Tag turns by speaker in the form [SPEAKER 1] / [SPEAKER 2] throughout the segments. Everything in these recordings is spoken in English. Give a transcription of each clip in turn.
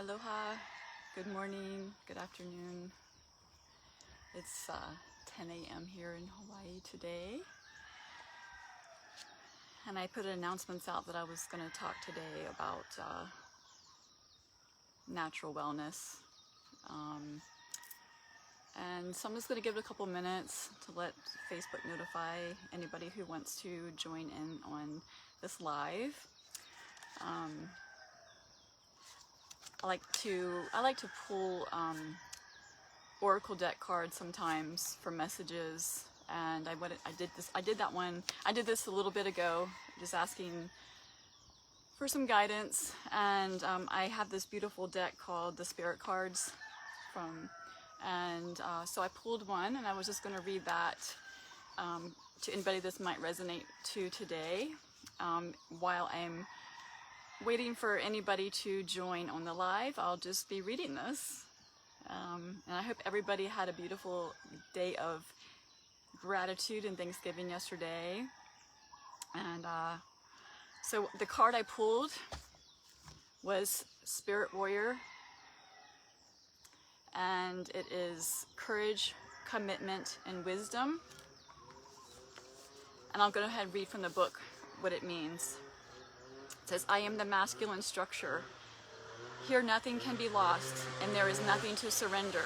[SPEAKER 1] Aloha, good morning, good afternoon. It's 10 a.m. here in Hawaii today. And I put announcements out that I was going to talk today about natural wellness. And so I'm just going to give it a couple minutes to let Facebook notify anybody who wants to join in on this live. I like to pull oracle deck cards sometimes for messages, and I did this a little bit ago, just asking for some guidance. And I have this beautiful deck called the Spirit Cards so I pulled one, and I was just going to read that to anybody this might resonate to today, while I'm waiting for anybody to join on the live. I'll just be reading this. And I hope everybody had a beautiful day of gratitude and Thanksgiving yesterday. And so the card I pulled was Spirit Warrior. And it is courage, commitment, and wisdom. And I'll go ahead and read from the book what it means. It says, I am the masculine structure. Here nothing can be lost, and there is nothing to surrender.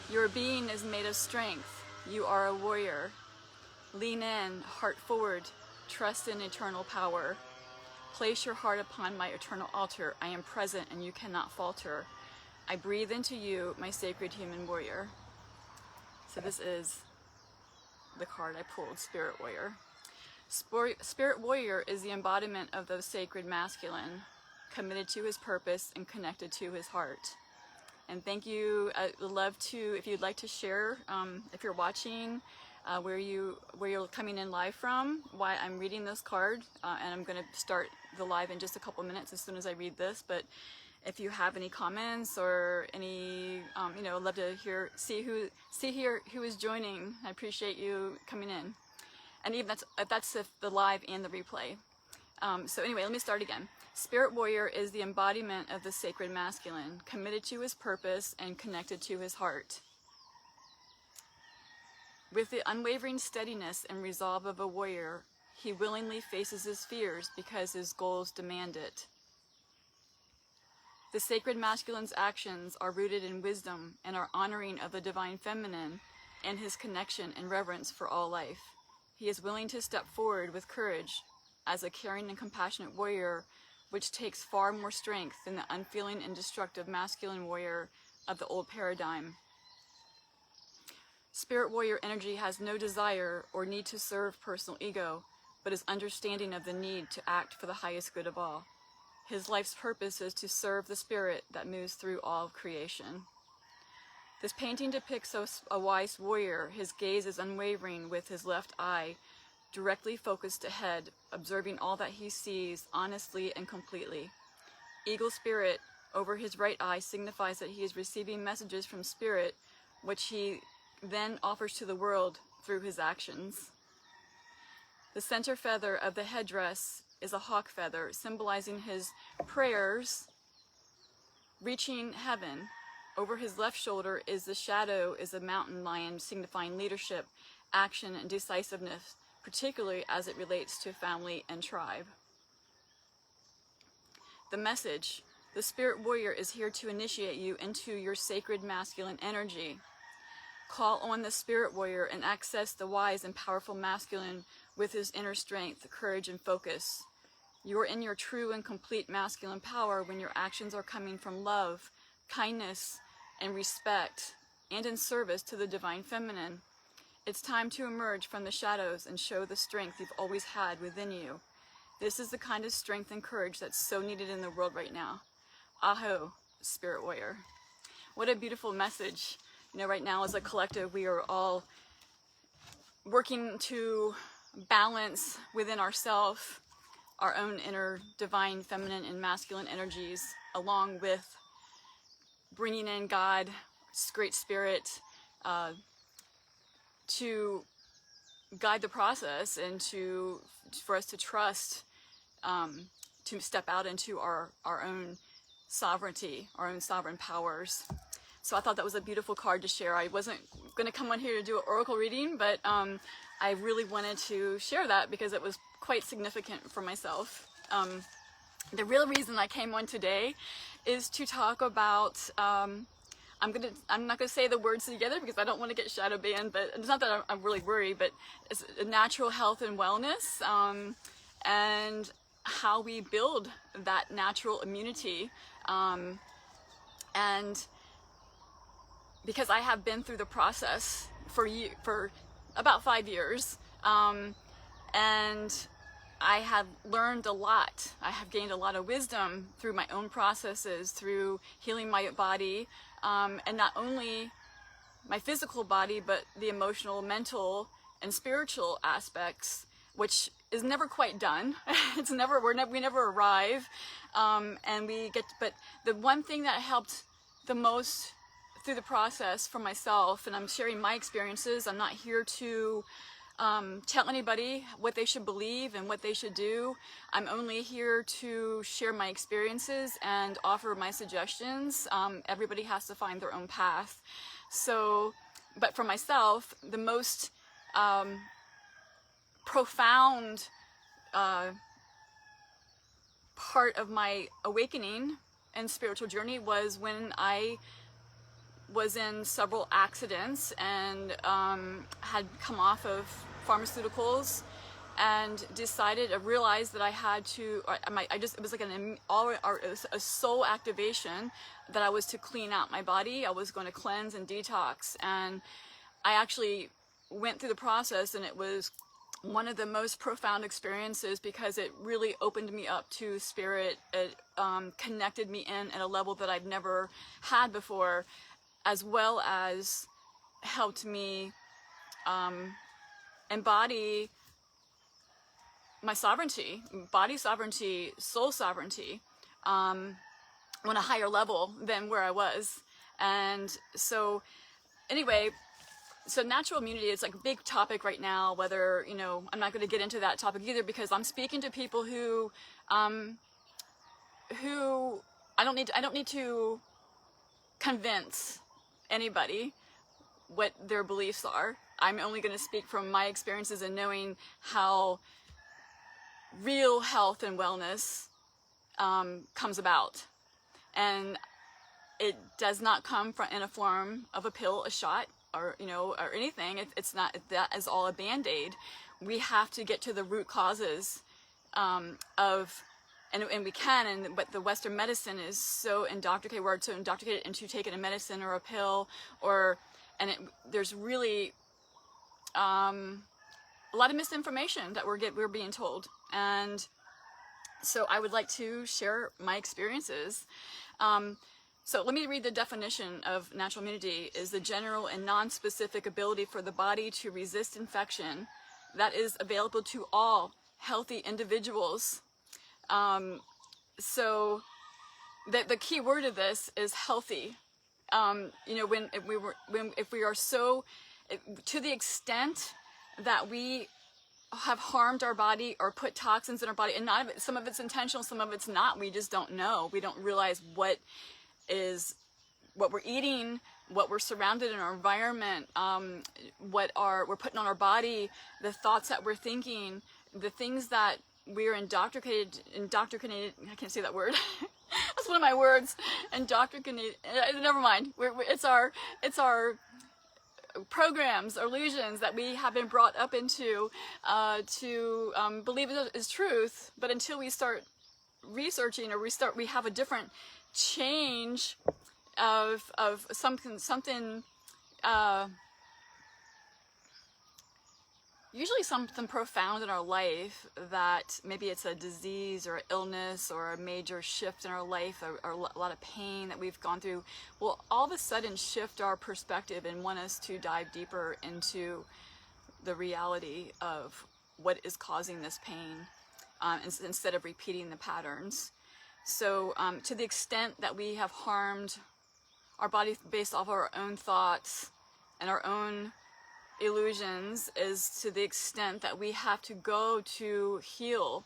[SPEAKER 1] Your being is made of strength. You are a warrior. Lean in, heart forward, trust in eternal power. Place your heart upon my eternal altar. I am present and you cannot falter. I breathe into you, my sacred human warrior. So this is the card I pulled, Spirit Warrior. Spirit Warrior is the embodiment of the sacred masculine, committed to his purpose and connected to his heart. And thank you. I'd love to, if you'd like to share, if you're watching, where you're coming in live from, why I'm reading this card, and I'm going to start the live in just a couple minutes as soon as I read this. But if you have any comments or any, I'd love to see who is joining. I appreciate you coming in. And even that's the live and the replay. So anyway, let me start again. Spirit Warrior is the embodiment of the sacred masculine, committed to his purpose and connected to his heart. With the unwavering steadiness and resolve of a warrior, he willingly faces his fears because his goals demand it. The sacred masculine's actions are rooted in wisdom and are honoring of the divine feminine and his connection and reverence for all life. He is willing to step forward with courage as a caring and compassionate warrior, which takes far more strength than the unfeeling and destructive masculine warrior of the old paradigm. Spirit Warrior energy has no desire or need to serve personal ego, but is understanding of the need to act for the highest good of all. His life's purpose is to serve the spirit that moves through all of creation. This painting depicts a wise warrior. His gaze is unwavering, with his left eye directly focused ahead, observing all that he sees honestly and completely. Eagle spirit over his right eye signifies that he is receiving messages from spirit, which he then offers to the world through his actions. The center feather of the headdress is a hawk feather, symbolizing his prayers reaching heaven. Over his left shoulder is a mountain lion, signifying leadership, action, and decisiveness, particularly as it relates to family and tribe. The message: the Spirit Warrior is here to initiate you into your sacred masculine energy. Call on the Spirit Warrior and access the wise and powerful masculine with his inner strength, courage, and focus. You are in your true and complete masculine power when your actions are coming from love, kindness, and respect, and in service to the divine feminine. It's time to emerge from the shadows and show the strength you've always had within you. This is the kind of strength and courage that's so needed in the world right now. Aho, Spirit Warrior. What a beautiful message. Right now as a collective, we are all working to balance within ourselves our own inner divine feminine and masculine energies, along with bringing in God, Great Spirit, to guide the process and for us to trust to step out into our own sovereignty, our own sovereign powers. So I thought that was a beautiful card to share. I wasn't going to come on here to do an oracle reading, but I really wanted to share that because it was quite significant for myself. The real reason I came on today is to talk about, I'm not gonna say the words together because I don't want to get shadow banned, but it's not that I'm really worried, but it's natural health and wellness, and how we build that natural immunity, and because I have been through the process for about 5 years, and I have learned a lot. I have gained a lot of wisdom through my own processes, through healing my body, and not only my physical body, but the emotional, mental, and spiritual aspects, which is never quite done. It's never, we never arrive, and we get, but the one thing that helped the most through the process for myself, and I'm sharing my experiences, I'm not here to tell anybody what they should believe and what they should do. I'm only here to share my experiences and offer my suggestions. Everybody has to find their own path. So, but for myself, the most profound part of my awakening and spiritual journey was when I was in several accidents and had come off of pharmaceuticals and realized that I had to, it was like a soul activation that I was to clean out my body. I was going to cleanse and detox, and I actually went through the process, and it was one of the most profound experiences because it really opened me up to spirit. It connected me in at a level that I've never had before, as well as helped me embody my sovereignty, body sovereignty, soul sovereignty, on a higher level than where I was. And so anyway, so natural immunity is like a big topic right now, whether, you know, I'm not going to get into that topic either because I'm speaking to people who I don't need to convince anybody what their beliefs are. I'm only going to speak from my experiences and knowing how real health and wellness comes about. And it does not come in a form of a pill, a shot, or, you know, or anything. It's not, that is all a band-aid. We have to get to the root causes and we can, but the Western medicine is so indoctrinated, we're so indoctrinated into taking a medicine or a pill, there's really a lot of misinformation that we're being told. And so I would like to share my experiences. So let me read the definition of natural immunity: is the general and non-specific ability for the body to resist infection that is available to all healthy individuals. So the key word of this is healthy. You know, if we are so, to the extent that we have harmed our body or put toxins in our body, and some of it's intentional, some of it's not, we just don't know. We don't realize what we're eating, what we're surrounded in our environment, what we're putting on our body, the thoughts that we're thinking, the things that we're indoctrinated, I can't say that word. That's one of my words. Indoctrinated, never mind. It's our programs, illusions that we have been brought up into to believe it is truth. But until we start researching, or we have a different change of something usually something profound in our life, that maybe it's a disease or illness or a major shift in our life, or a lot of pain that we've gone through, will all of a sudden shift our perspective and want us to dive deeper into the reality of what is causing this pain, instead of repeating the patterns. So to the extent that we have harmed our body based off of our own thoughts and our own illusions, is to the extent that we have to go to heal.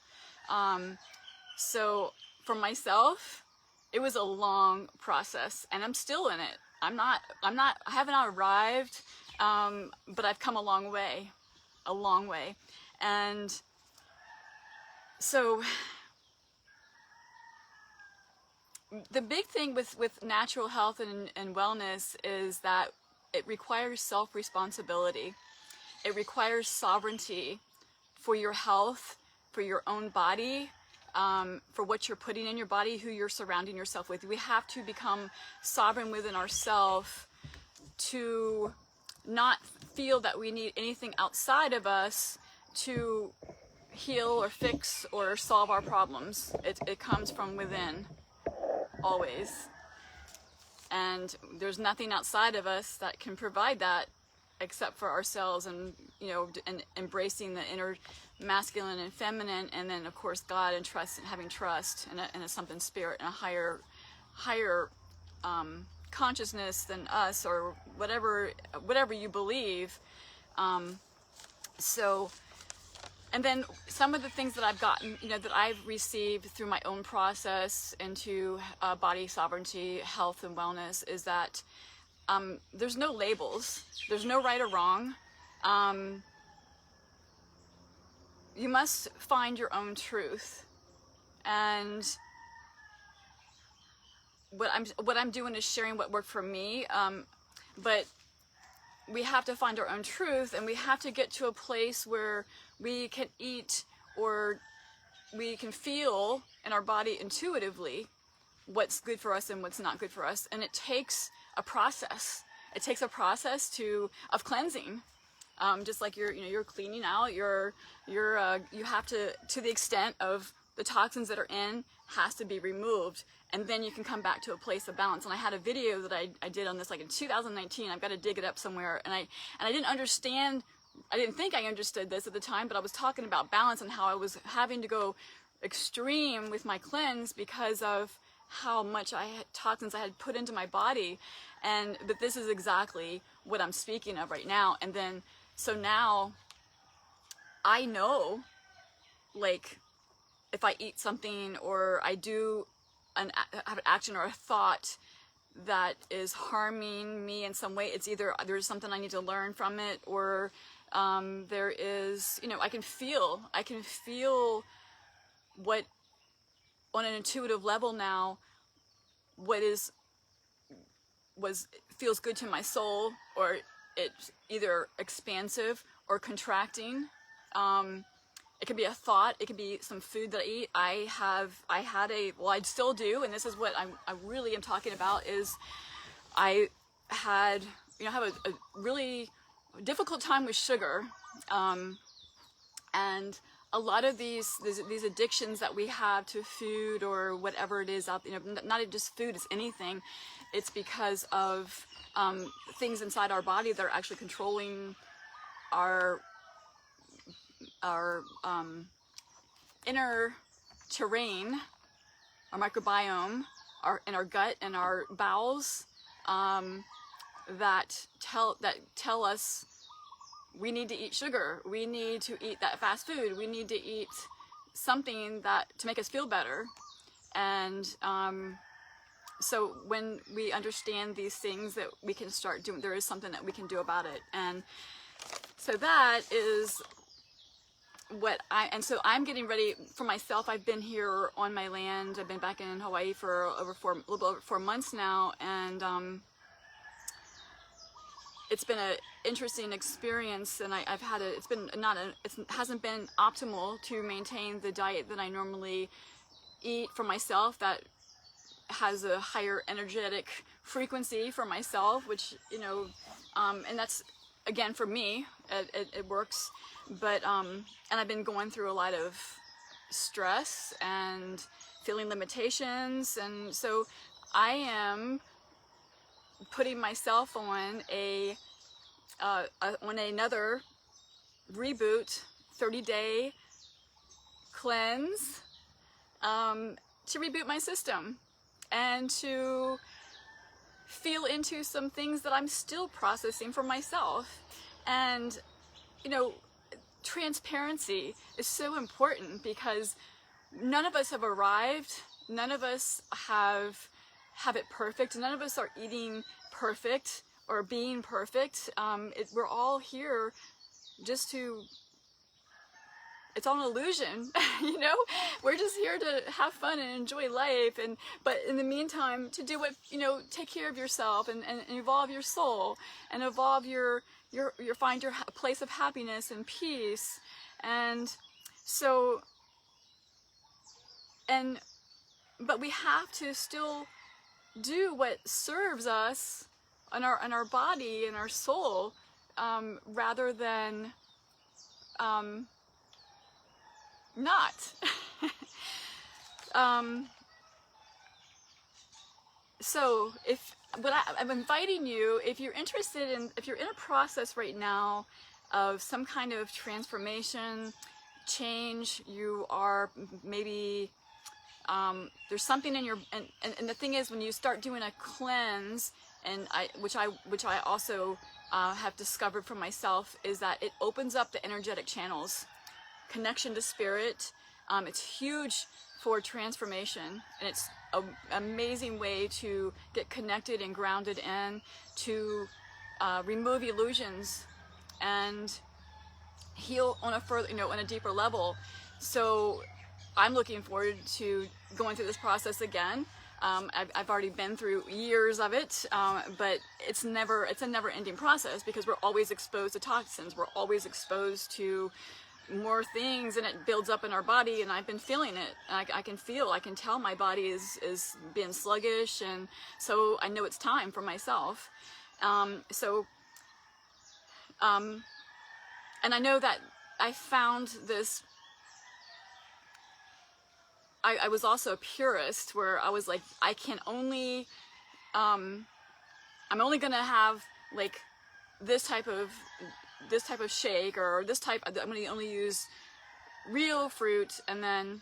[SPEAKER 1] So for myself, it was a long process, and I'm still in it. I haven't arrived, but I've come a long way. And so the big thing with natural health and wellness is that it requires self-responsibility. It requires sovereignty for your health, for your own body, for what you're putting in your body, who you're surrounding yourself with. We have to become sovereign within ourselves to not feel that we need anything outside of us to heal or fix or solve our problems. It comes from within, always. And there's nothing outside of us that can provide that except for ourselves, and and embracing the inner masculine and feminine, and then of course God, and trust, and having trust in a something spirit and a higher consciousness than us, or whatever you believe. So, and then some of the things that I've gotten, that I've received through my own process into body sovereignty, health, and wellness is that there's no labels. There's no right or wrong. You must find your own truth. And what I'm doing is sharing what worked for me. But we have to find our own truth, and we have to get to a place where we can eat, or we can feel in our body intuitively what's good for us and what's not good for us. And it takes a process. It takes a process of cleansing. Just like you're cleaning out, you have to the extent of the toxins that are in has to be removed, and then you can come back to a place of balance. And I had a video that I did on this like in 2019. I've got to dig it up somewhere, and I didn't understand. I didn't think I understood this at the time, but I was talking about balance and how I was having to go extreme with my cleanse because of how much toxins I had put into my body. But this is exactly what I'm speaking of right now. And then, so now I know, like, if I eat something or I do have an action or a thought that is harming me in some way, it's either there's something I need to learn from it, or there is, I can feel what, on an intuitive level now, feels good to my soul, or it's either expansive or contracting. It could be a thought, it could be some food that I eat. I still do, and this is what I really am talking about, is I have a really difficult time with sugar, and a lot of these addictions that we have to food or whatever it is out there, not just food, it's anything. It's because of things inside our body that are actually controlling our inner terrain, our microbiome, in our gut and our bowels, that tell us we need to eat sugar, we need to eat that fast food, we need to eat something to make us feel better. And so when we understand these things, that we can start doing, there is something that we can do about it. And so that is so I'm getting ready for myself. I've been here on my land. I've been back in Hawaii for a little over 4 months now, and it's been an interesting experience. And it hasn't been optimal to maintain the diet that I normally eat for myself, that has a higher energetic frequency for myself, which and that's, again, for me, it works. But and I've been going through a lot of stress and feeling limitations, and so I am putting myself on another reboot, 30-day cleanse, to reboot my system and to feel into some things that I'm still processing for myself. And transparency is so important, because none of us have arrived. None of us have it perfect. None of us are eating perfect or being perfect. We're all here just to, it's all an illusion, you know? We're just here to have fun and enjoy life, but in the meantime, to do what, you know, take care of yourself and evolve your soul and evolve find your place of happiness and peace. And so, but we have to still do what serves us and our body and our soul, rather than not. So I'm inviting you, if you're interested in, if you're in a process right now of some kind of transformation, change, you are maybe, there's something in your, and the thing is, when you start doing a cleanse, and which I also have discovered for myself, is that it opens up the energetic channels, connection to spirit. It's huge for transformation, and it's an amazing way to get connected and grounded in, to remove illusions and heal on a further, on a deeper level. So I'm looking forward to going through this process again. I've already been through years of it, but it's a never-ending process, because we're always exposed to toxins. We're always exposed to more things, and it builds up in our body, and I've been feeling it. I can tell my body is being sluggish, and so I know it's time for myself. And I know that I found this, I was also a purist, where I was like, I can only, I'm only gonna have like this type of shake, or this type, I'm gonna only use real fruit, and then,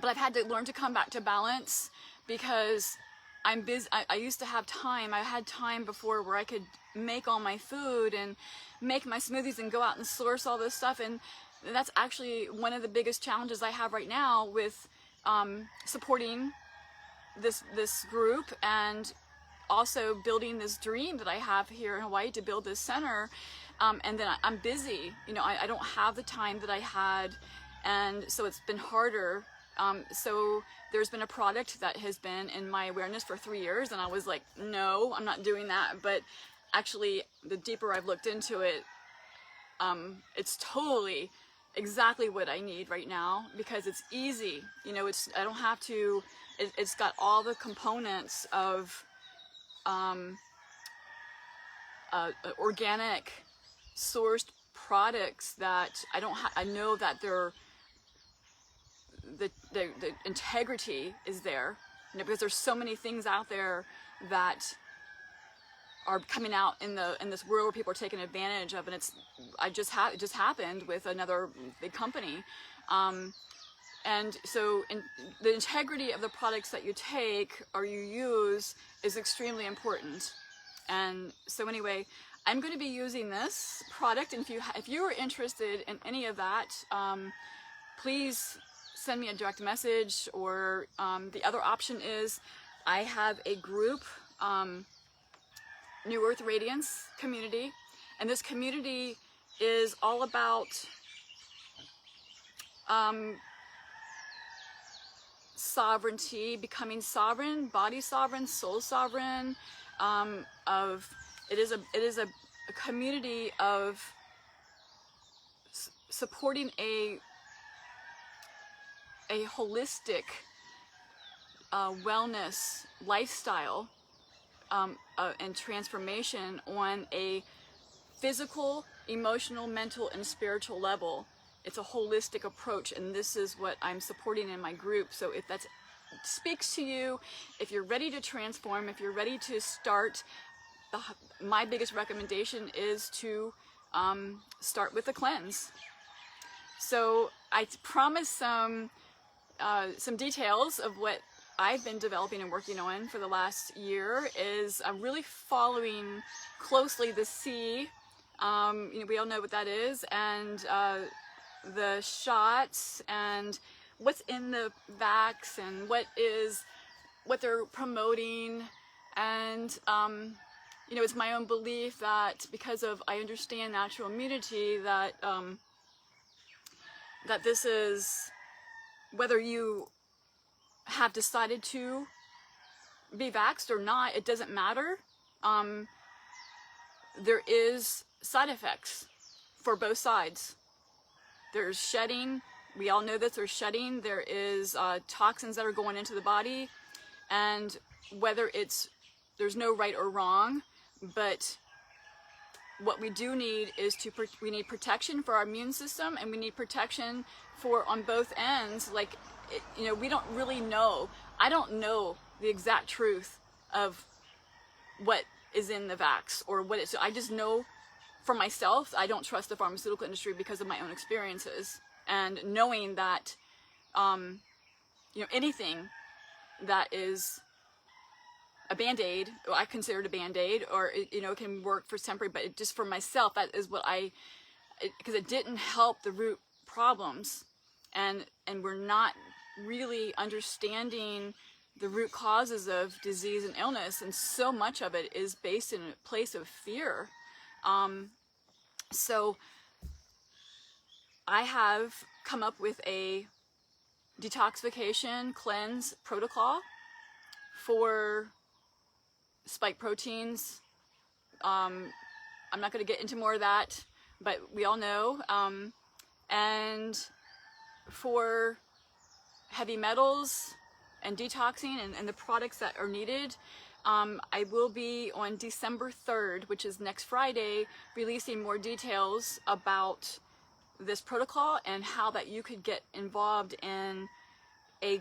[SPEAKER 1] but I've had to learn to come back to balance, because I'm busy. I used to have time. I had time before where I could make all my food and make my smoothies and go out and source all this stuff, and that's actually one of the biggest challenges I have right now with supporting this group, and also building this dream that I have here in Hawaii to build this center. And then I'm busy, I don't have the time that I had, and so it's been harder. So there's been a product that has been in my awareness for 3 years, and I was like, no, I'm not doing that. But actually, the deeper I've looked into it, it's totally exactly what I need right now, because it's easy. I don't have to, it's got all the components of organic sourced products that I know that the integrity is there, because there's so many things out there that are coming out in this world where people are taking advantage of, and it just happened with another big company, and so the integrity of the products that you take or you use is extremely important. And so anyway, I'm going to be using this product, and if you are interested in any of that, please send me a direct message, or the other option is I have a group, New Earth Radiance community, and this community is all about sovereignty, becoming sovereign, body sovereign, soul sovereign. It is a community of supporting a holistic wellness lifestyle, and transformation on a physical, emotional, mental, and spiritual level. It's a holistic approach, and this is what I'm supporting in my group. So if that speaks to you, if you're ready to transform, if you're ready to start, my biggest recommendation is to start with a cleanse. So I promise some details of what I've been developing and working on for the last year. Is I'm really following closely the C. We all know what that is, and the shots, and what's in the vax and what they're promoting. And you know, it's my own belief that because of I understand natural immunity, that that this is, whether you have decided to be vaxxed or not, it doesn't matter. There is side effects for both sides. There's shedding. We all know that there's shedding. There is toxins that are going into the body, and whether there's no right or wrong, but what we do need is we need protection for our immune system, and we need protection for on both ends. Like, you know, we don't really know. I don't know the exact truth of what is in the vax or what it's. I just know for myself, I don't trust the pharmaceutical industry because of my own experiences, and knowing that, you know, anything that is a band-aid, I consider it a band-aid, or you know, it can work for temporary, but just for myself, that is what because it didn't help the root problems, and we're not really understanding the root causes of disease and illness, and so much of it is based in a place of fear. So I have come up with a detoxification cleanse protocol for spike proteins. I'm not going to get into more of that, but we all know. And for heavy metals and detoxing and the products that are needed, I will be on December 3rd, which is next Friday, releasing more details about this protocol and how that you could get involved in a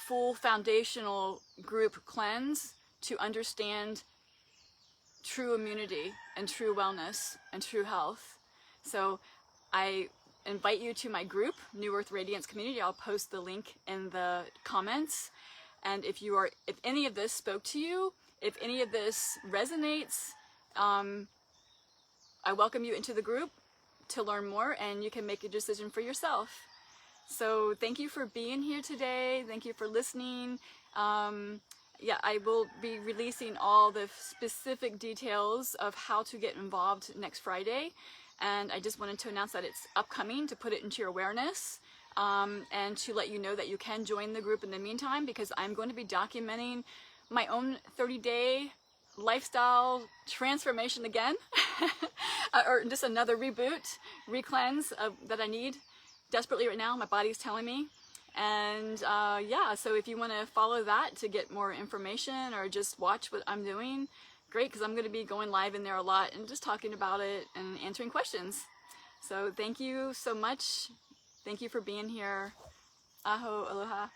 [SPEAKER 1] full foundational group cleanse to understand true immunity and true wellness and true health. So I invite you to my group, New Earth Radiance Community. I'll post the link in the comments. And if any of this spoke to you, if any of this resonates, I welcome you into the group to learn more, and you can make a decision for yourself. So thank you for being here today. Thank you for listening. Yeah, I will be releasing all the specific details of how to get involved next Friday. And I just wanted to announce that it's upcoming, to put it into your awareness, and to let you know that you can join the group in the meantime, because I'm going to be documenting my own 30-day lifestyle transformation again, or just another reboot, re-cleanse that I need desperately right now. My body's telling me. And yeah, so if you want to follow that to get more information or just watch what I'm doing, great, because I'm going to be going live in there a lot and just talking about it and answering questions. So thank you so much. Thank you for being here. Aho, aloha.